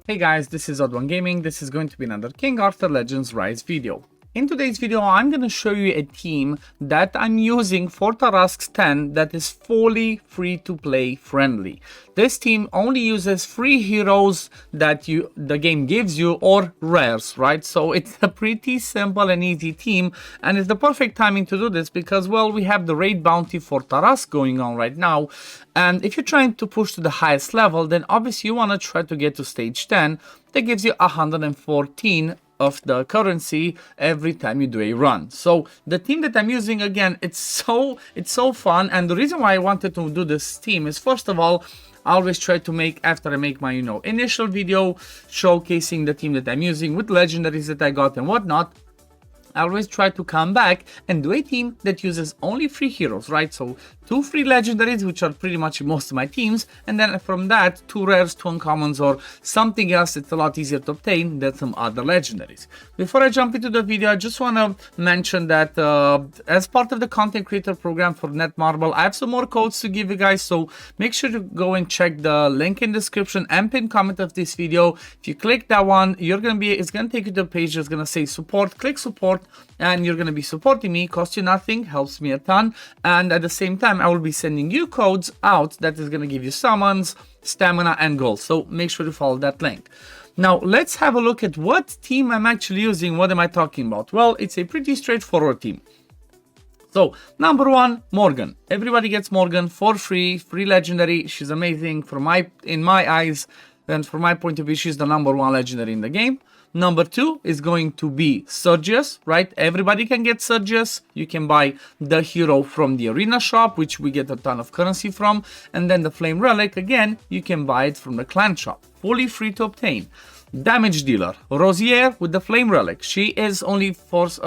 Hey guys, this is Odd One Gaming. This is going to be another King Arthur Legends Rise video. In today's video, I'm going to show you a team that I'm using for Tarrasque 10 that is fully free-to-play friendly. This team only uses free heroes that the game gives you or rares, right? So it's a pretty simple and easy team, and it's the perfect timing to do this because, well, we have the raid bounty for Tarrasque going on right now. And if you're trying to push to the highest level, then obviously you want to try to get to stage 10. That gives you 114 of the currency every time you do a run. So the team that I'm using, again, it's so fun. And the reason why I wanted to do this team is, first of all, I always try to make, after I make my initial video showcasing the team that I'm using with legendaries that I got and whatnot, I always try to come back and do a team that uses only free heroes, right? So 2 free legendaries, which are pretty much most of my teams, and then from that 2 rares, 2 uncommons, or something else that's a lot easier to obtain than some other legendaries. Before I jump into the video, I just want to mention that as part of the content creator program for Netmarble, I have some more codes to give you guys, so make sure to go and check the link in the description and pinned comment of this video. If you click that one, it's gonna take you to a page that's gonna say support. Click support and you're going to be supporting me. Costs you nothing, helps me a ton, and at the same time I will be sending you codes out that is going to give you summons, stamina, and gold. So make sure to follow that link. Now let's have a look at what team I'm actually using. What am I talking about? Well, it's a pretty straightforward team. So number 1, Morgan. Everybody gets Morgan for free legendary. She's amazing in my eyes, and from my point of view, she's the number 1 legendary in the game. Number 2 is going to be Sergius, right? Everybody can get Sergius. You can buy the hero from the arena shop, which we get a ton of currency from. And then the Flame Relic, again, you can buy it from the clan shop. Fully free to obtain. Damage dealer, Rosier with the Flame Relic. She is only force,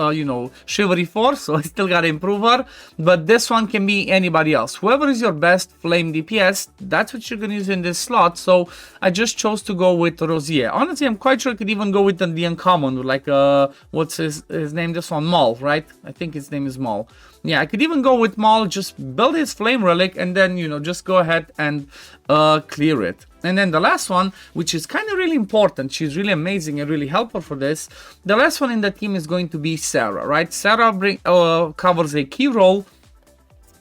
Chivalry 4, so I still gotta improve her. But this one can be anybody else. Whoever is your best Flame DPS, that's what you're gonna use in this slot. So I just chose to go with Rosier. Honestly, I'm quite sure I could even go with the uncommon, like, what's his name? This one, Maul, right? I think his name is Maul. Yeah, I could even go with Maul, just build his Flame Relic, and then, just go ahead and clear it. And then the last one, which is kind of really important, she's really amazing and really helpful for this. The last one in the team is going to be Sarah, right? Sarah covers a key role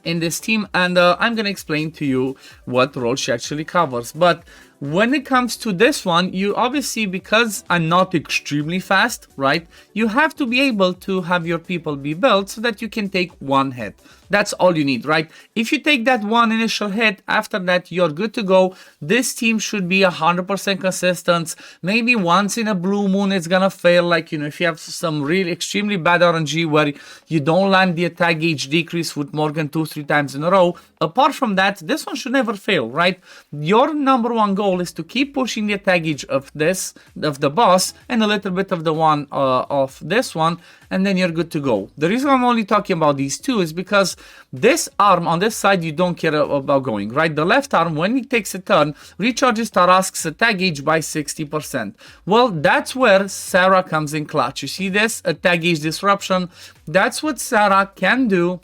in this team, and I'm gonna explain to you what role she actually covers. But when it comes to this one, you obviously, because I'm not extremely fast, right, you have to be able to have your people be built so that you can take 1 hit. That's all you need, right? If you take that 1 initial hit, after that you're good to go. This team should be 100% consistent. Maybe once in a blue moon it's gonna fail, like, if you have some really extremely bad RNG where you don't land the attack gauge decrease with Morgan 2-3 times in a row. Apart from that, this one should never fail, right? Your number 1 goal is to keep pushing the attack gauge of the boss and a little bit of the one of this one, and then you're good to go. The reason I'm only talking about these 2 is because this arm on this side you don't care about going, right? The left arm, when it takes a turn, recharges Tarrasque's attack gauge by 60%. Well, that's where Sarah comes in clutch. You see this attack gauge disruption? That's what Sarah can do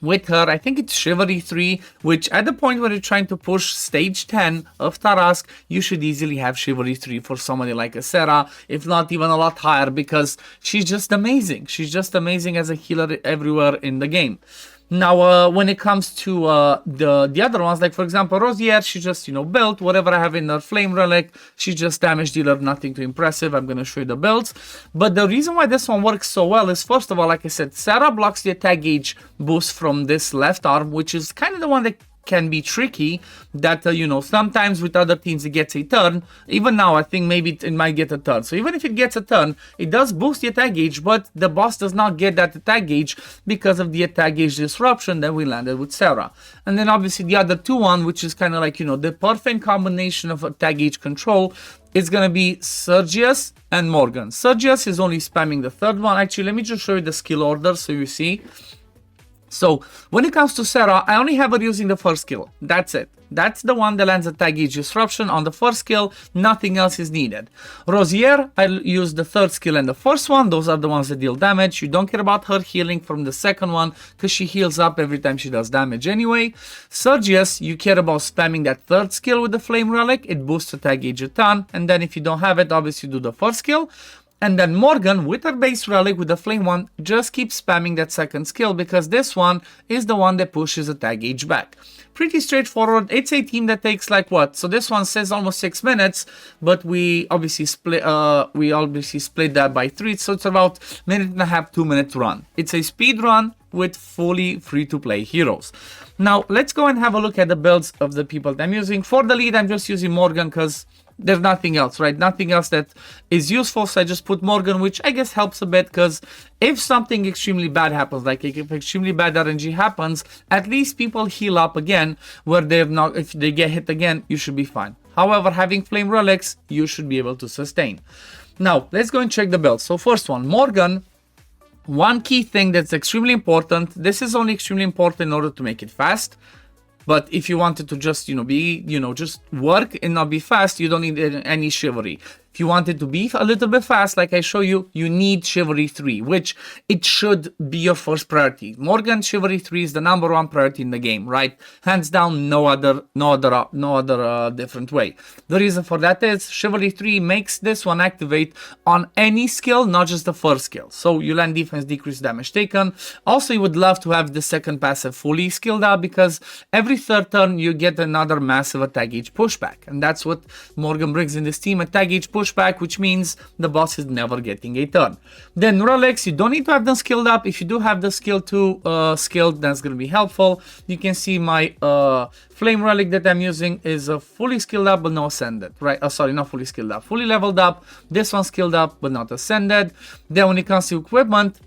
with her. I think it's Chivalry 3, which at the point where you're trying to push stage 10 of Tarrasque, you should easily have Chivalry 3 for somebody like a Sarah, if not even a lot higher, because she's just amazing. She's just amazing as a healer everywhere in the game. Now, when it comes to the other ones, like for example, Rosier, she just, built whatever I have in her Flame Relic. She's just damage dealer, nothing too impressive. I'm going to show you the builds. But the reason why this one works so well is, first of all, like I said, Sarah blocks the attack gauge boost from this left arm, which is kind of the one that can be tricky, that sometimes with other teams it gets a turn. Even now I think maybe it might get a turn. So even if it gets a turn, it does boost the attack gauge, but the boss does not get that attack gauge because of the attack gauge disruption that we landed with Sarah. And then obviously the other 2-1, which is kind of like the perfect combination of attack gauge control, is gonna be Sergius and Morgan. Sergius is only spamming the 3rd one. Actually, let me just show you the skill order so you see. So when it comes to Sarah, I only have her using the first skill. That's it. That's the one that lands a tag gauge disruption on the first skill. Nothing else is needed. Rosier, I'll use the third skill and the first one. Those are the ones that deal damage. You don't care about her healing from the second one because she heals up every time she does damage anyway. Sergius, you care about spamming that third skill with the Flame Relic. It boosts the tag gauge a ton. And then if you don't have it, obviously do the first skill. And then Morgan, with her base relic with the flame one, just keeps spamming that second skill because this one is the one that pushes the tag gauge back. Pretty straightforward. It's a team that takes like what? So this one says almost 6 minutes, but we obviously split that by 3, so it's about minute and a half, 2-minute run. It's a speed run with fully free-to-play heroes. Now let's go and have a look at the builds of the people that I'm using. For the lead, I'm just using Morgan because there's nothing else, right? Nothing else that is useful, so I just put Morgan, which I guess helps a bit because if something extremely bad happens, like if extremely bad RNG happens, at least people heal up again where they're not. If they get hit again, you should be fine. However, having flame relics, you should be able to sustain. Now let's go and check the build. So first one, Morgan. One key thing that's extremely important. This is only extremely important in order to make it fast. But if you wanted to just, just work and not be fast, you don't need any chivalry. If you want it to be a little bit fast, like I show you, you need Chivalry 3, which it should be your first priority. Morgan Chivalry 3 is the #1 priority in the game, right? Hands down, no other different way. The reason for that is Chivalry 3 makes this one activate on any skill, not just the first skill. So you land defense, decrease damage taken. Also, you would love to have the second passive fully skilled up because every third turn you get another massive attack gauge pushback, and that's what Morgan brings in this team: attack gauge pushback, which means the boss is never getting a turn. Then relics, you don't need to have them skilled up. If you do have the skill 2 skilled, that's going to be helpful. You can see my flame relic that I'm using is fully skilled up but no ascended, right? Sorry, not fully skilled up, fully leveled up. This one skilled up but not ascended. Then when it comes to equipment,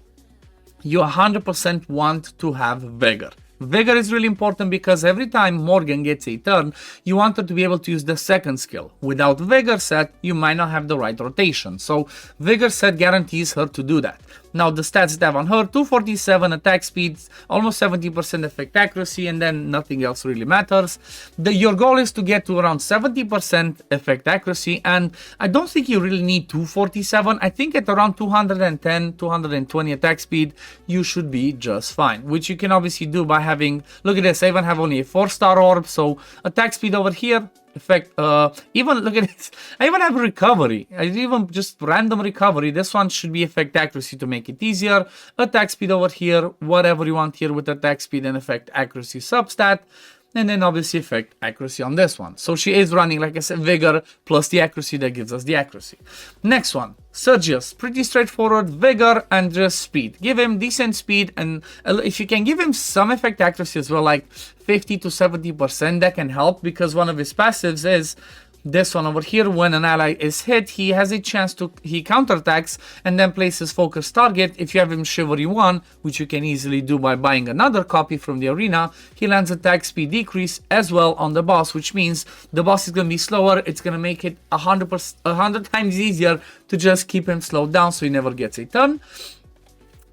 you 100% want to have vigor. Vigor is really important because every time Morgan gets a turn, you want her to be able to use the second skill. Without Vigor set, you might not have the right rotation. So Vigor set guarantees her to do that. Now the stats that I have on her: 247 attack speed, almost 70% effect accuracy, and then nothing else really matters. Your goal is to get to around 70% effect accuracy, and I don't think you really need 247. I think at around 210, 220 attack speed, you should be just fine, which you can obviously do by having, look at this, I even have only a 4-star orb, so attack speed over here, effect, even look at this, I even have recovery. I even just random recovery. This one should be effect accuracy to make it easier. Attack speed over here, whatever you want here with attack speed and effect accuracy substat. And then obviously effect accuracy on this one. So she is running, like I said, vigor plus the accuracy that gives us the accuracy. Next one, Sergius, pretty straightforward, vigor and just speed. Give him decent speed, and if you can give him some effect accuracy as well, like 50 to 70%, that can help because one of his passives is this one over here. When an ally is hit, he has a chance to, he counterattacks and then places focus target. If you have him Chivalry 1, which you can easily do by buying another copy from the arena, he lands attack speed decrease as well on the boss, which means the boss is going to be slower. It's going to make it 100 times easier to just keep him slowed down so he never gets a turn.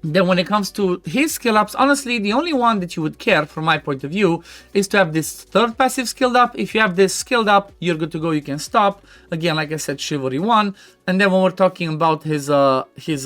Then when it comes to his skill ups, honestly, the only one that you would care from my point of view is to have this third passive skilled up. If you have this skilled up, you're good to go. You can stop. Again, like I said, Chivalry 1. And then when we're talking about his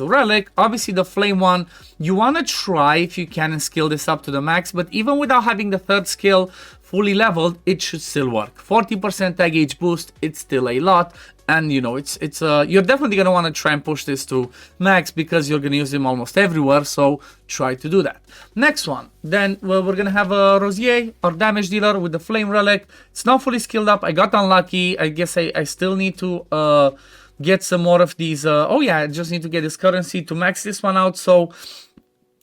relic, obviously the flame one, you want to try if you can and skill this up to the max. But even without having the third skill fully leveled, it should still work. 40% tag age boost, it's still a lot. And you know, you're definitely going to want to try and push this to max because you're going to use him almost everywhere. So try to do that. Next one. Then we're going to have a Rosier, our damage dealer with the flame relic. It's not fully skilled up. I got unlucky. I guess I still need to get some more of these. Oh yeah, I just need to get this currency to max this one out. So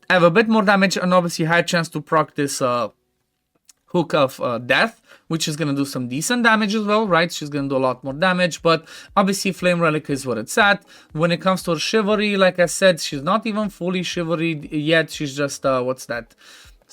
I have a bit more damage and obviously high chance to proc this Hook of Death, which is going to do some decent damage as well, right? She's going to do a lot more damage, but obviously Flame Relic is where it's at. When it comes to her Chivalry, like I said, she's not even fully Chivalry yet. She's just, what's that?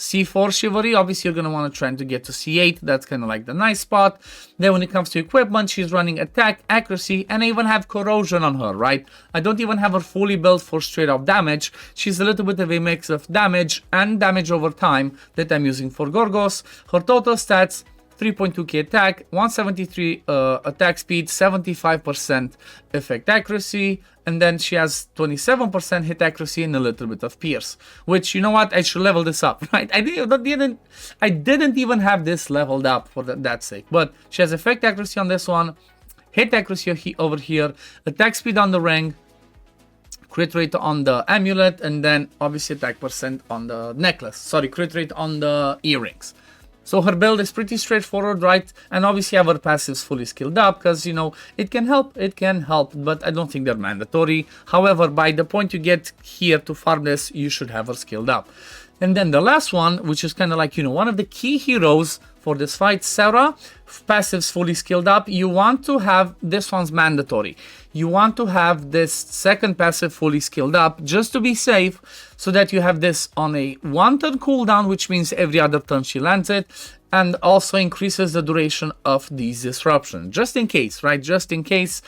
C4 chivalry, obviously you're going to want to try to get to C8. That's kind of like the nice spot. Then when it comes to equipment, she's running attack, accuracy, and I even have corrosion on her, right? I don't even have her fully built for straight up damage. She's a little bit of a mix of damage and damage over time that I'm using for Gorgos. Her total stats: 3.2k attack, 173 attack speed, 75% effect accuracy, and then she has 27% hit accuracy and a little bit of pierce. Which, you know what, I should level this up, right? I didn't even have this leveled up for that sake. But she has effect accuracy on this one, hit accuracy over here, attack speed on the ring, crit rate on the amulet, and then obviously attack percent on the necklace. Sorry, crit rate on the earrings. So her build is pretty straightforward, right? And obviously our passives fully skilled up because, you know, it can help, but I don't think they're mandatory. However, by the point you get here to farm this, you should have her skilled up. And then the last one, which is kind of like, you know, one of the key heroes for this fight, Sarah, passives fully skilled up. You want to have, this one's mandatory. You want to have this second passive fully skilled up just to be safe, so that you have this on a 1-turn cooldown, which means every other turn she lands it, and also increases the duration of these disruptions. Just in case, right? Just in case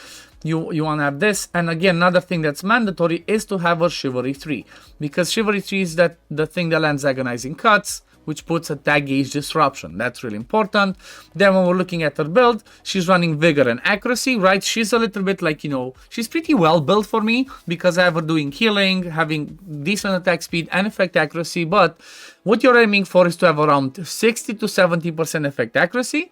you want to have this. And again, another thing that's mandatory is to have a Chivalry 3, because Chivalry 3 is the thing that lands agonizing cuts, which puts attack gauge disruption. That's really important. Then when we're looking at her build, she's running vigor and accuracy, right? She's a little bit like, you know, she's pretty well built for me because I have her doing healing, having decent attack speed and effect accuracy. But what you're aiming for is to have around 60 to 70% effect accuracy.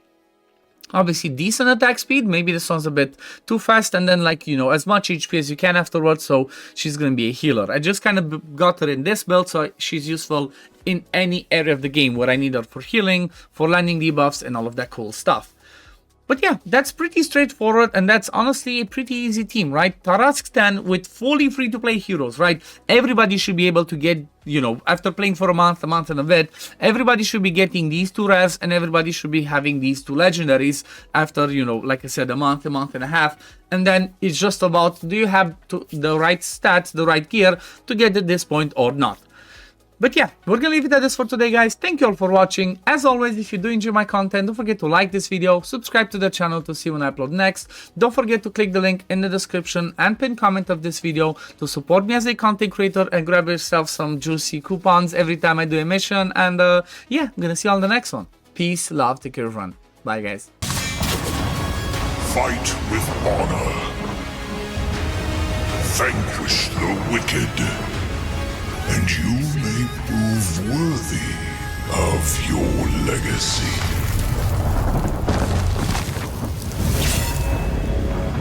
Obviously decent attack speed, maybe this one's a bit too fast, and then, like, you know, as much HP as you can afterwards, so she's gonna be a healer. I just kind of got her in this build, so she's useful in any area of the game where I need her for healing, for landing debuffs, and all of that cool stuff. But yeah, that's pretty straightforward, and that's honestly a pretty easy team, right? Tarrasque 10 with fully free-to-play heroes, right? Everybody should be able to get, you know, after playing for a month and a bit, everybody should be getting these 2 rares, and everybody should be having these 2 legendaries after, you know, like I said, a month and a half. And then it's just about, do you have the right stats, the right gear to get at this point or not? But yeah, we're gonna leave it at this for today, guys. Thank you all for watching. As always, if you do enjoy my content, don't forget to like this video, subscribe to the channel to see when I upload next. Don't forget to click the link in the description and pin comment of this video to support me as a content creator and grab yourself some juicy coupons every time I do a mission. And yeah, I'm gonna see you all in the next one. Peace, love, take care, everyone. Bye, guys. Fight with honor. Vanquish the wicked, and you may prove worthy of your legacy.